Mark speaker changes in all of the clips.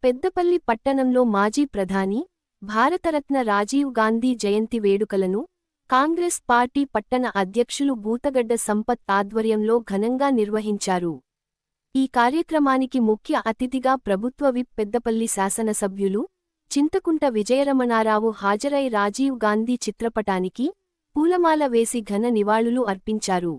Speaker 1: పెద్దపల్లి పట్టణంలో మాజీ ప్రధాని, భారతరత్న రాజీవ్ గాంధీ జయంతి వేడుకలను కాంగ్రెస్ పార్టీ పట్టణ అధ్యక్షులు బూతగడ్డ సంపత్ ఆధ్వర్యంలో ఘనంగా నిర్వహించారు. ఈ కార్యక్రమానికి ముఖ్య అతిథిగా ప్రభుత్వ విప్ పెద్దపల్లి శాసనసభ్యులు చింతకుంట విజయరమణారావు హాజరై రాజీవ్ గాంధీ చిత్రపటానికి పూలమాల వేసి ఘన నివాళులు అర్పించారు.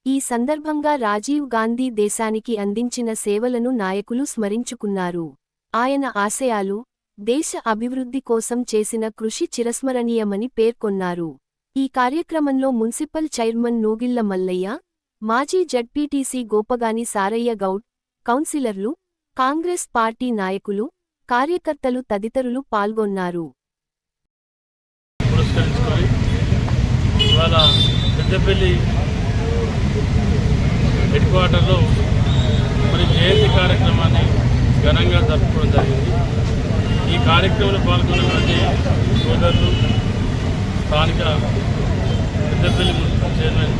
Speaker 1: ఈ సందర్భంగా రాజీవ్ గాంధీ దేశానికి అందించిన సేవలను నాయకులు స్మరించుకున్నారు. ఆయన ఆశయాలు, దేశ అభివృద్ధి కోసం చేసిన కృషి చిరస్మరణీయమని పేర్కొన్నారు. ఈ కార్యక్రమంలో మున్సిపల్ చైర్మన్ నూగిళ్ల మల్లయ్య, మాజీ జడ్పీటీసీ గోపగాని సారయ్య గౌడ్, కౌన్సిలర్లు, కాంగ్రెస్ పార్టీ నాయకులు, కార్యకర్తలు తదితరులు పాల్గొన్నారు.
Speaker 2: హెడ్క్వార్టర్లో మరి జయంతి కార్యక్రమాన్ని ఘనంగా జరుపుకోవడం జరిగింది. ఈ కార్యక్రమంలో పాల్గొన్నటువంటి సోదరులు, స్థానిక పెద్దపల్లి మున్సిపల్ చైర్మన్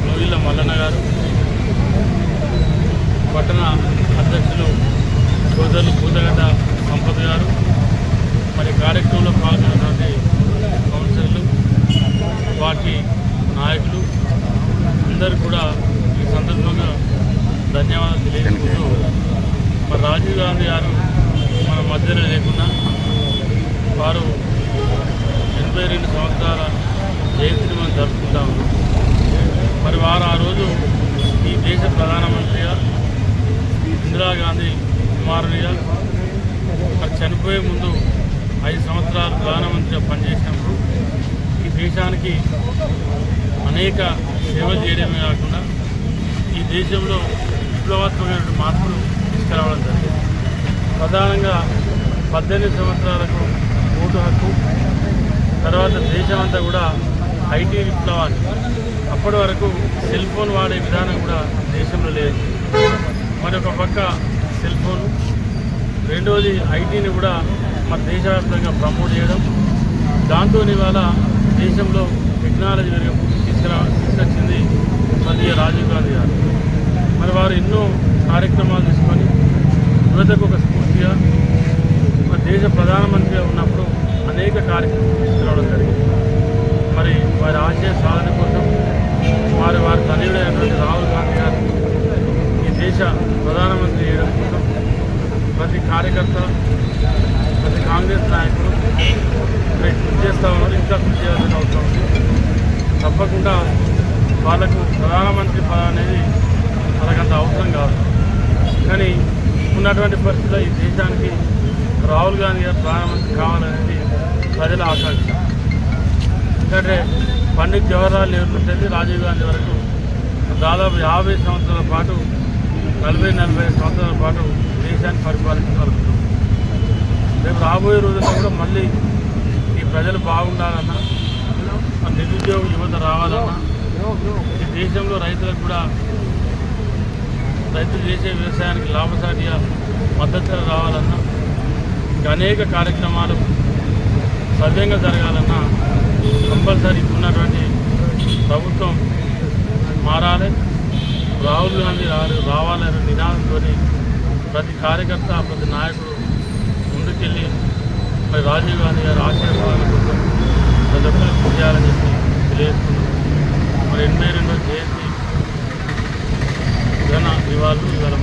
Speaker 2: నూగిళ్ల మల్లన్న గారు, పట్టణ అధ్యక్షులు సోదరులు బూతగడ్డ సంపత్ గారు, మరి కార్యక్రమంలో పాల్గొన్నటువంటి కౌన్సిలర్లు, పార్టీ నాయకులు అందరూ కూడా ఈ సందర్భంగా ధన్యవాదాలు తెలియజేసుకుంటూ, మరి రాజీవ్ గాంధీ గారు మన మధ్యలో లేకుండా వారు 82 సంవత్సరాల జయంతిని మనం జరుపుకుంటాము. మరి వారు ఆ రోజు ఈ దేశ ప్రధానమంత్రిగా, ఇందిరాగాంధీ కుమారునిగా, మరి చనిపోయే ముందు 5 సంవత్సరాలు ప్రధానమంత్రిగా పనిచేసినప్పుడు ఈ దేశానికి అనేక సేవలు చేయడమే కాకుండా ఈ దేశంలో విప్లవాత్మకమైన మార్పులు తీసుకురావడం జరిగింది. ప్రధానంగా 18 సంవత్సరాలకు ఓటు హక్కు, తర్వాత దేశమంతా కూడా ఐటీ విప్లవాన్ని, అప్పటి వరకు సెల్ ఫోన్ వాడే విధానం కూడా దేశంలో లేదు. మరి ఒక పక్క సెల్ ఫోను, రెండవది ఐటీని కూడా మన దేశవ్యాప్తంగా ప్రమోట్ చేయడం, దాంతో ఇవాళ దేశంలో టెక్నాలజీ తీసుకొచ్చింది మరి రాజీవ్ గాంధీ గారు. మరి వారు ఎన్నో కార్యక్రమాలు తీసుకొని యువతకు ఒక స్ఫూర్తిగా మన దేశ ప్రధానమంత్రిగా ఉన్నప్పుడు అనేక కార్యక్రమాలు తీసుకురావడం జరిగింది. మరి వారి ఆశయ సాధన కోసం వారి తనయుడైనటువంటి రాహుల్ గాంధీ గారు ఈ దేశ ప్రధానమంత్రి చేయడం కోసం ప్రతి కార్యకర్త, ప్రతి కాంగ్రెస్ నాయకులు కృషి చేస్తూ ఉన్నారు. ఇంకా కృషి చేయాల్సిన అవసరం ఉంది. తప్పకుండా వాళ్ళకు ప్రధానమంత్రి పదవి అనేది వాళ్ళకంత అవసరం కాదు. కానీ ఉన్నటువంటి పరిస్థితుల్లో ఈ దేశానికి రాహుల్ గాంధీ గారు ప్రధానమంత్రి కావాలనేది ప్రజల ఆకాంక్ష. ఎందుకంటే పండిత్ జవహర్లాల్ నెహ్రూ నుంచి రాజీవ్ గాంధీ వరకు దాదాపు 50 సంవత్సరాల పాటు, 40-45 సంవత్సరాల పాటు దేశాన్ని పరిపాలించగలుగుతున్నాం. రేపు రాబోయే రోజుల్లో కూడా మళ్ళీ ఈ ప్రజలు బాగుండాలన్నా, నిరుద్యోగ యువత రావాలన్నా, ఈ దేశంలో రైతులకు కూడా రైతులు చేసే వ్యవసాయానికి లాభసాటిగా మద్దతు రావాలన్నా, ఇంకా అనేక కార్యక్రమాలు సవ్యంగా జరగాలన్నా కంపల్సరీ ఉన్నటువంటి ప్రభుత్వం మారాలి, రాహుల్ గాంధీ రావాలనే నినాదంతో ప్రతి కార్యకర్త, ప్రతి నాయకుడు ముందుకెళ్ళి మరి రాజీవ్ గాంధీ గారి ఆశీర్వాదాల కోసం ప్రతి ఒక్కరు కృషి చేయాలని చెప్పి తెలియజేస్తున్నాం. మరి 82వ జయంతి ఘన నివాళులు ఇవాళ